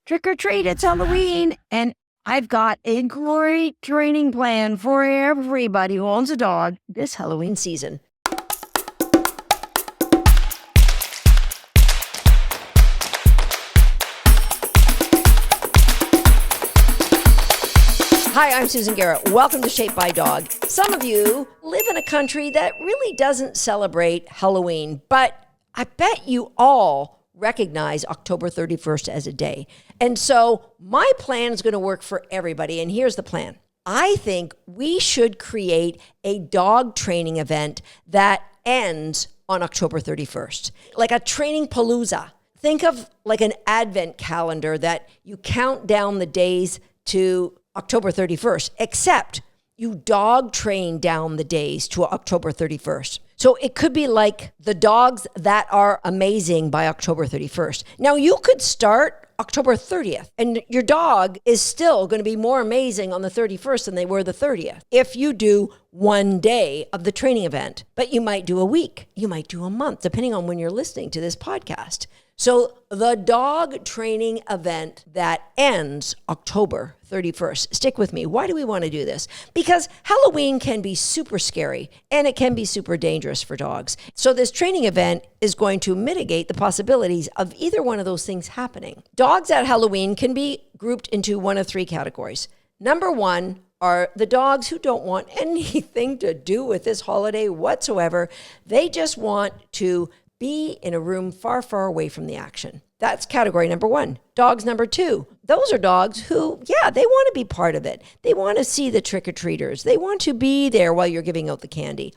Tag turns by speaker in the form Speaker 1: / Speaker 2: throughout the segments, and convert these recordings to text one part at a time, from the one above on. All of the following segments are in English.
Speaker 1: Trick or treat, it's Halloween. And I've got a great training plan for everybody who owns a dog this Halloween season. Hi, I'm Susan Garrett. Welcome to Shaped by Dog. Some of you live in a country that really doesn't celebrate Halloween, but I bet you all recognize October 31st as a day. And so my plan is going to work for everybody. And here's the plan. I think we should create a dog training event that ends on October 31st, like a training palooza. Think of like an advent calendar that you count down the days to October 31st, except you dog train down the days to October 31st. So it could be like the dogs that are amazing by October 31st. Now you could start October 30th and your dog is still going to be more amazing on the 31st than they were the 30th. If you do one day of the training event, but you might do a week, you might do a month, depending on when you're listening to this podcast. So the dog training event that ends October 31st. Stick with me. Why do we want to do this? Because Halloween can be super scary and it can be super dangerous for dogs. So this training event is going to mitigate the possibilities of either one of those things happening. Dogs at Halloween can be grouped into one of three categories. Number one are the dogs who don't want anything to do with this holiday whatsoever. They just want to be in a room far, far away from the action. That's category number one. Dogs number two, those are dogs who, they want to be part of it. They want to see the trick-or-treaters. They want to be there while you're giving out the candy.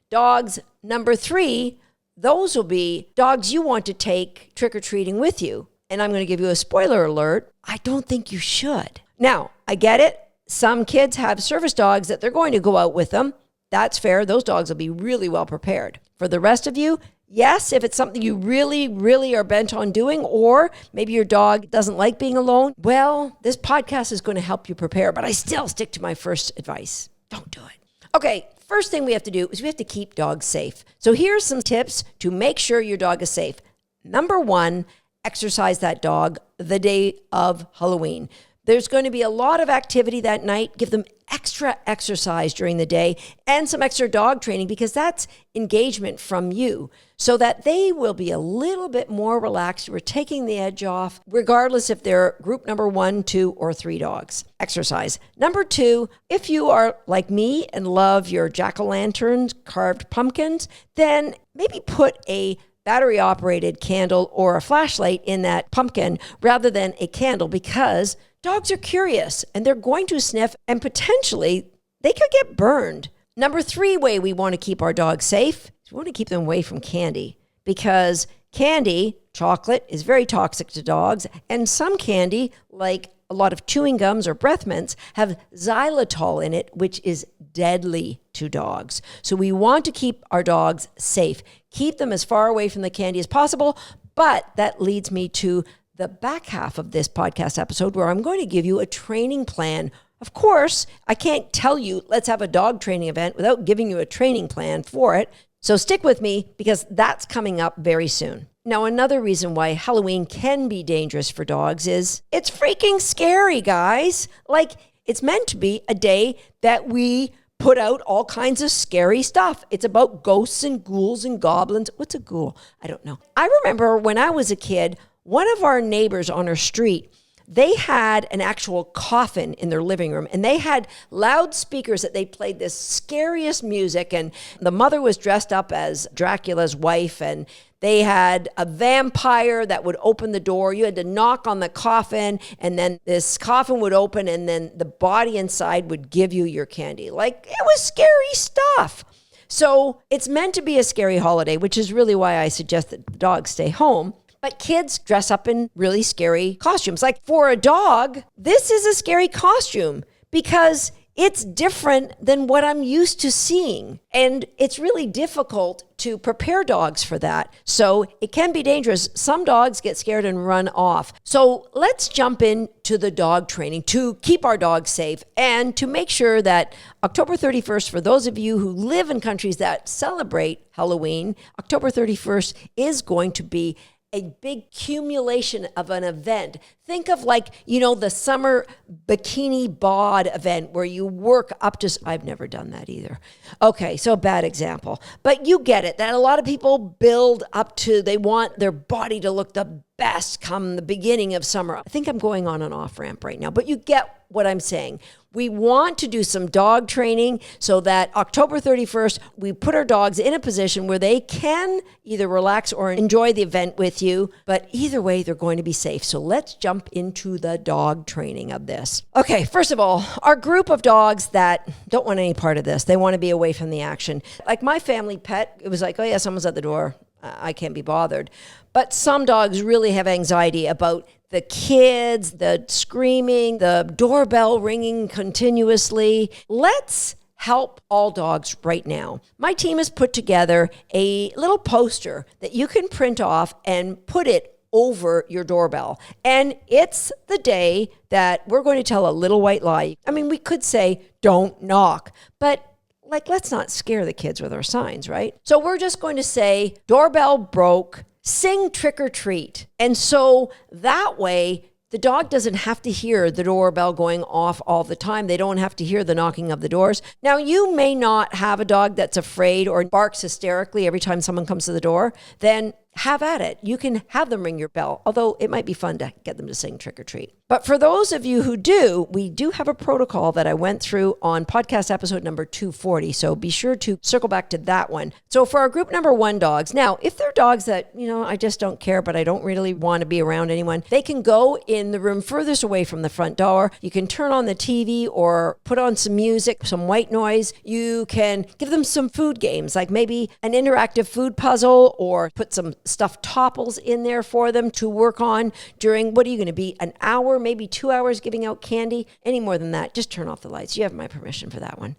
Speaker 1: Dogs number three, those will be dogs you want to take trick-or-treating with you. And I'm going to give you a spoiler alert. I don't think you should. Now, I get it. Some kids have service dogs that they're going to go out with them. That's fair. Those dogs will be really well prepared. For the rest of you, yes, if it's something you really, really are bent on doing, or maybe your dog doesn't like being alone, well, this podcast is going to help you prepare, but I still stick to my first advice. Don't do it. Okay, first thing we have to do is we have to keep dogs safe. So here's some tips to make sure your dog is safe. Number one, exercise that dog the day of Halloween. There's going to be a lot of activity that night. Give them extra exercise during the day and some extra dog training because that's engagement from you so that they will be a little bit more relaxed. We're taking the edge off, regardless if they're group number 1, 2, or 3 dogs. Exercise. Number 2, if you are like me and love your jack-o'-lanterns, carved pumpkins, then maybe put a battery-operated candle or a flashlight in that pumpkin rather than a candle because dogs are curious and they're going to sniff and potentially they could get burned. Number 3 way we want to keep our dogs safe is we want to keep them away from candy because candy, chocolate, is very toxic to dogs. And some candy, like a lot of chewing gums or breath mints, have xylitol in it, which is deadly to dogs. So we want to keep our dogs safe. Keep them as far away from the candy as possible. But that leads me to the back half of this podcast episode where I'm going to give you a training plan. Of course, I can't tell you, let's have a dog training event without giving you a training plan for it. So stick with me because that's coming up very soon. Now, another reason why Halloween can be dangerous for dogs is it's freaking scary, guys. Like, it's meant to be a day that we put out all kinds of scary stuff. It's about ghosts and ghouls and goblins. What's a ghoul? I don't know. I remember when I was a kid, one of our neighbors on our street, they had an actual coffin in their living room and they had loudspeakers that they played this scariest music, and the mother was dressed up as Dracula's wife and they had a vampire that would open the door. You had to knock on the coffin and then this coffin would open and then the body inside would give you your candy. Like, it was scary stuff. So it's meant to be a scary holiday, which is really why I suggest that the dogs stay home. But kids dress up in really scary costumes. Like, for a dog, this is a scary costume because it's different than what I'm used to seeing. And it's really difficult to prepare dogs for that. So it can be dangerous. Some dogs get scared and run off. So let's jump into the dog training to keep our dogs safe and to make sure that October 31st, for those of you who live in countries that celebrate Halloween, October 31st is going to be a big accumulation of an event. Think of like, the summer bikini bod event where you work up to, I've never done that either. Okay, so a bad example. But you get it, that a lot of people build up to, they want their body to look the best come the beginning of summer. I think I'm going on an off ramp right now, but you get what I'm saying. We want to do some dog training so that October 31st, we put our dogs in a position where they can either relax or enjoy the event with you. But either way, they're going to be safe. So let's jump into the dog training of this. Okay, first of all, our group of dogs that don't want any part of this, they want to be away from the action. Like my family pet, it was like, oh yeah, someone's at the door. I can't be bothered. But some dogs really have anxiety about the kids, the screaming, the doorbell ringing continuously. Let's help all dogs right now. My team has put together a little poster that you can print off and put it over your doorbell. And it's the day that we're going to tell a little white lie. I mean, we could say, don't knock, but let's not scare the kids with our signs, right? So we're just going to say, doorbell broke, sing trick or treat. And so that way, the dog doesn't have to hear the doorbell going off all the time. They don't have to hear the knocking of the doors. Now, you may not have a dog that's afraid or barks hysterically every time someone comes to the door. Then have at it. You can have them ring your bell, although it might be fun to get them to sing trick or treat. But for those of you who do, we do have a protocol that I went through on podcast episode number 240. So be sure to circle back to that one. So for our group number 1 dogs, now, if they're dogs that, I just don't care, but I don't really want to be around anyone, they can go in the room furthest away from the front door. You can turn on the TV or put on some music, some white noise. You can give them some food games, like maybe an interactive food puzzle, or put some stuffed topples in there for them to work on during, what are you going to be, an hour, maybe 2 hours giving out candy? Any more than that, just turn off the lights. You have my permission for that one.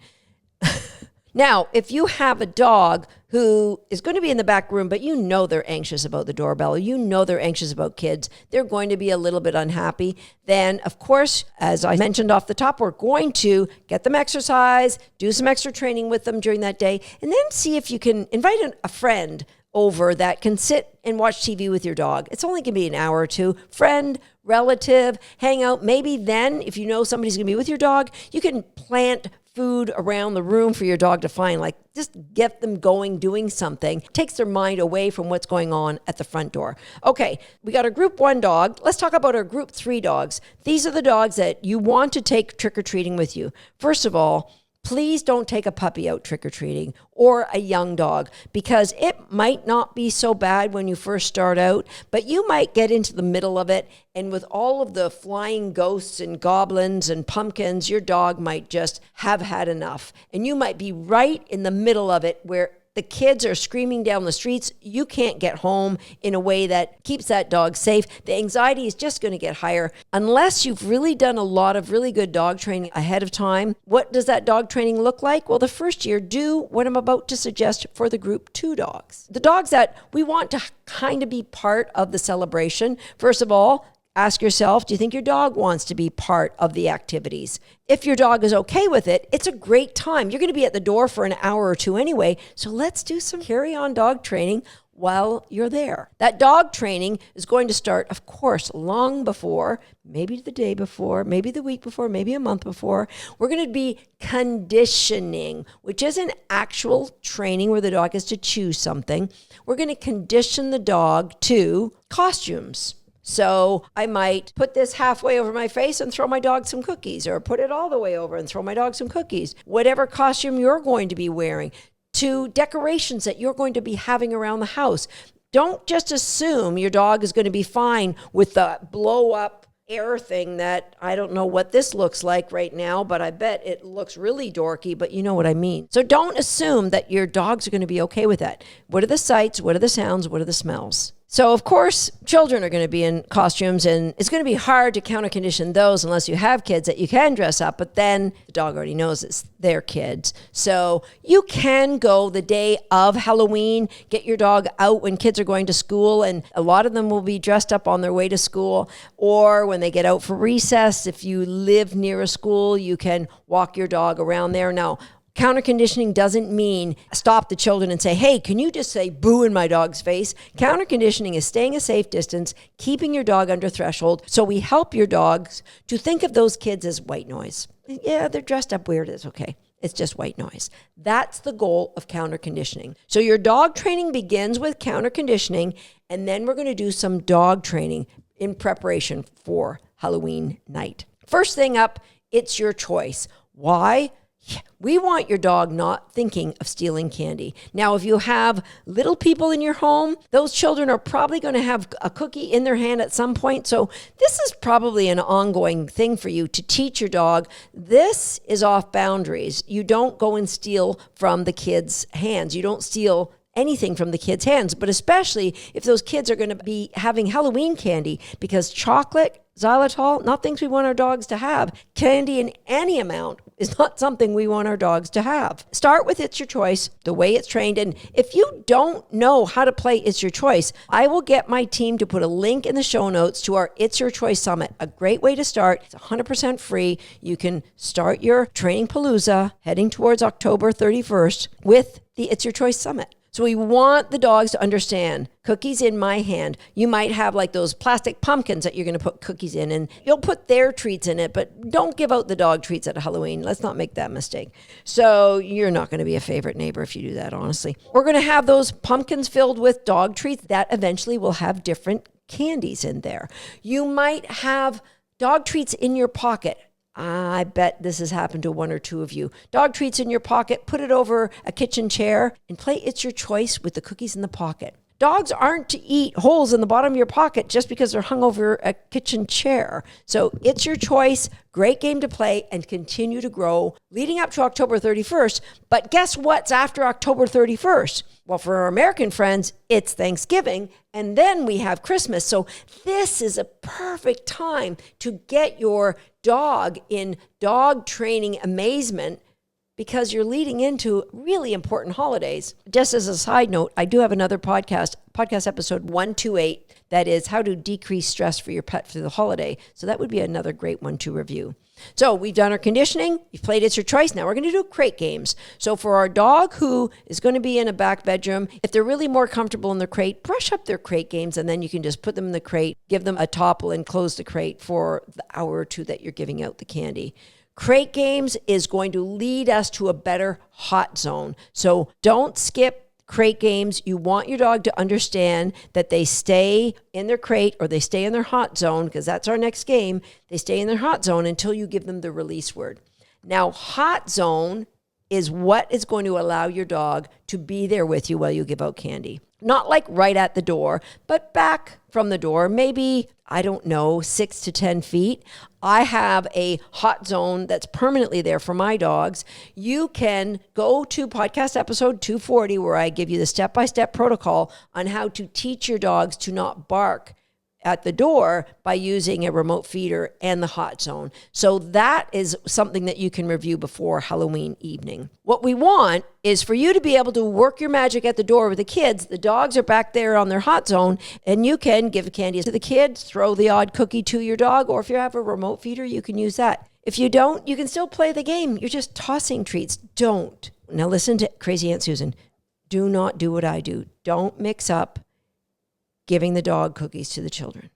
Speaker 1: Now, if you have a dog who is going to be in the back room, but they're anxious about the doorbell, they're anxious about kids, they're going to be a little bit unhappy, then of course, as I mentioned off the top, we're going to get them exercise, do some extra training with them during that day, and then see if you can invite a friend over that can sit and watch TV with your dog. It's only going to be an hour or two. Friend, relative, hang out. Maybe then, if you know somebody's going to be with your dog, you can plant food around the room for your dog to find, just get them going, doing something. Takes their mind away from what's going on at the front door. Okay, we got our group 1 dog. Let's talk about our group 3 dogs. These are the dogs that you want to take trick-or-treating with you. First of all, please don't take a puppy out trick-or-treating or a young dog, because it might not be so bad when you first start out, but you might get into the middle of it, and with all of the flying ghosts and goblins and pumpkins, your dog might just have had enough. And you might be right in the middle of it where the kids are screaming down the streets. You can't get home in a way that keeps that dog safe. The anxiety is just going to get higher unless you've really done a lot of really good dog training ahead of time. What does that dog training look like? Well, the first year, do what I'm about to suggest for the group 2 dogs. The dogs that we want to kind of be part of the celebration. First of all, ask yourself, do you think your dog wants to be part of the activities? If your dog is okay with it, it's a great time. You're going to be at the door for an hour or 2 anyway, so let's do some carry-on dog training while you're there. That dog training is going to start, of course, long before, maybe the day before, maybe the week before, maybe a month before. We're going to be conditioning, which isn't actual training where the dog has to choose something. We're going to condition the dog to costumes. So I might put this halfway over my face and throw my dog some cookies, or put it all the way over and throw my dog some cookies. Whatever costume you're going to be wearing, to decorations that you're going to be having around the house. Don't just assume your dog is going to be fine with the blow up air thing that I don't know what this looks like right now, but I bet it looks really dorky, but you know what I mean. So don't assume that your dogs are going to be okay with that. What are the sights? What are the sounds? What are the smells? So, of course, children are going to be in costumes, and it's going to be hard to counter condition those unless you have kids that you can dress up, but then the dog already knows it's their kids. So you can go the day of Halloween, get your dog out when kids are going to school, and a lot of them will be dressed up on their way to school, or when they get out for recess. If you live near a school, you can walk your dog around there. Now, Counter conditioning doesn't mean stop the children and say, hey, can you just say boo in my dog's face? Counter conditioning is staying a safe distance, keeping your dog under threshold. So we help your dogs to think of those kids as white noise. Yeah, they're dressed up weird. It's okay. It's just white noise. That's the goal of counter conditioning. So your dog training begins with counter conditioning, and then we're going to do some dog training in preparation for Halloween night. First thing up, it's your choice. Why? We want your dog not thinking of stealing candy. Now, if you have little people in your home, those children are probably going to have a cookie in their hand at some point. So this is probably an ongoing thing for you to teach your dog. This is off boundaries. You don't go and steal from the kids' hands. You don't steal anything from the kids' hands, but especially if those kids are going to be having Halloween candy, because chocolate, xylitol, not things we want our dogs to have. Candy in any amount is not something we want our dogs to have. Start with It's Your Choice, the way it's trained. And if you don't know how to play It's Your Choice, I will get my team to put a link in the show notes to our It's Your Choice Summit. A great way to start. It's 100% free. You can start your training palooza heading towards October 31st with the It's Your Choice Summit. So we want the dogs to understand cookies in my hand. You might have like those plastic pumpkins that you're going to put cookies in, and you'll put their treats in it, but don't give out the dog treats at Halloween. Let's not make that mistake. So you're not going to be a favorite neighbor if you do that, honestly. We're going to have those pumpkins filled with dog treats that eventually will have different candies in there. You might have dog treats in your pocket. I bet this has happened to one or two of you. Dog treats in your pocket, put it over a kitchen chair, and play It's Your Choice with the cookies in the pocket. Dogs aren't to eat holes in the bottom of your pocket just because they're hung over a kitchen chair. So It's Your Choice, great game to play and continue to grow leading up to October 31st. But guess what's after October 31st? Well, for our American friends, it's Thanksgiving, and then we have Christmas. So this is a perfect time to get your dog in dog training amazement, because you're leading into really important holidays. Just as a side note, I do have another podcast episode 128, that is how to decrease stress for your pet for the holiday. So that would be another great one to review. So we've done our conditioning, you've played It's Your Choice. Now we're going to do crate games. So for our dog who is going to be in a back bedroom, if they're really more comfortable in the crate, brush up their crate games, and then you can just put them in the crate, give them a topple and close the crate for the hour or two that you're giving out the candy. Crate games is going to lead us to a better hot zone. So don't skip crate games. You want your dog to understand that they stay in their crate or they stay in their hot zone, because that's our next game. They stay in their hot zone until you give them the release word. Now, hot zone is what is going to allow your dog to be there with you while you give out candy. Not like right at the door, but back from the door, maybe, 6 to 10 feet. I have a hot zone that's permanently there for my dogs. You can go to podcast episode 240, where I give you the step-by-step protocol on how to teach your dogs to not bark at the door by using a remote feeder and the hot zone. So that is something that you can review before Halloween evening. What we want is for you to be able to work your magic at the door with the kids. The dogs are back there on their hot zone, and you can give candy to the kids, throw the odd cookie to your dog, or if you have a remote feeder, you can use that. If you don't, you can still play the game. You're just tossing treats. Don't. Now listen to Crazy Aunt Susan. Do not do what I do. Don't mix up giving the dog cookies to the children.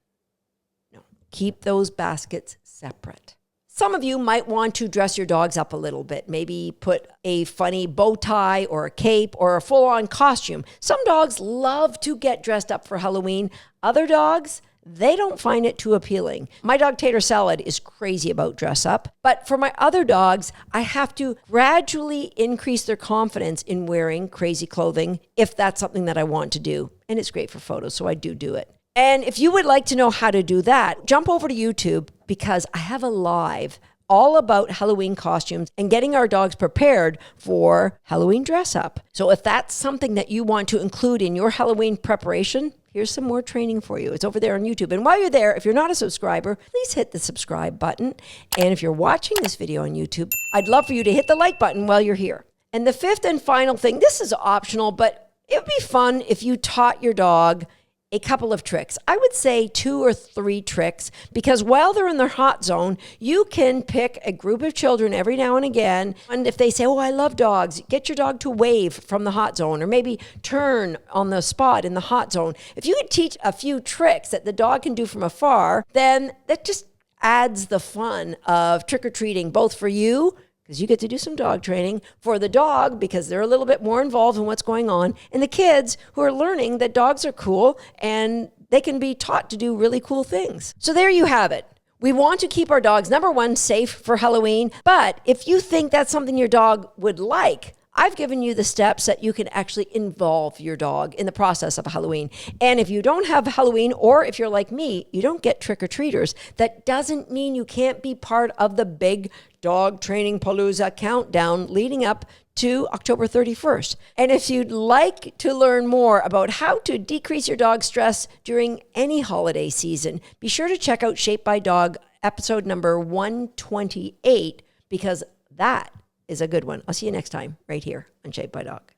Speaker 1: No, keep those baskets separate. Some of you might want to dress your dogs up a little bit. Maybe put a funny bow tie or a cape or a full-on costume. Some dogs love to get dressed up for Halloween. Other dogs, they don't find it too appealing. My dog Tater Salad is crazy about dress up. But for my other dogs, I have to gradually increase their confidence in wearing crazy clothing if that's something that I want to do. And it's great for photos, so I do it. And if you would like to know how to do that, jump over to YouTube, because I have a live all about Halloween costumes and getting our dogs prepared for Halloween dress up. So if that's something that you want to include in your Halloween preparation, here's some more training for you. It's over there on YouTube. And while you're there, if you're not a subscriber, please hit the subscribe button. And if you're watching this video on YouTube, I'd love for you to hit the like button while you're here. And the fifth and final thing, this is optional, but it would be fun if you taught your dog a couple of tricks. I would say 2 or 3 tricks, because while they're in their hot zone, you can pick a group of children every now and again. And if they say, oh, I love dogs, get your dog to wave from the hot zone, or maybe turn on the spot in the hot zone. If you could teach a few tricks that the dog can do from afar, then that just adds the fun of trick-or-treating, both for you, because you get to do some dog training, for the dog, because they're a little bit more involved in what's going on, and the kids who are learning that dogs are cool and they can be taught to do really cool things. So there you have it. We want to keep our dogs, number one, safe for Halloween. But if you think that's something your dog would like, I've given you the steps that you can actually involve your dog in the process of Halloween. And if you don't have Halloween, or if you're like me, you don't get trick-or-treaters, that doesn't mean you can't be part of the big dog training palooza countdown leading up to October 31st. And if you'd like to learn more about how to decrease your dog's stress during any holiday season, be sure to check out Shape by Dog episode number 128, because that is a good one. I'll see you next time right here on Shape by Dog.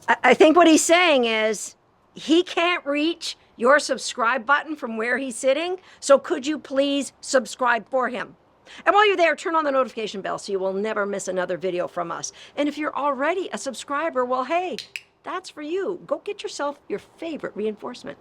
Speaker 1: I think what he's saying is he can't reach your subscribe button from where he's sitting. So could you please subscribe for him? And while you're there, turn on the notification bell so you will never miss another video from us. And if you're already a subscriber, well, hey, that's for you. Go get yourself your favorite reinforcement.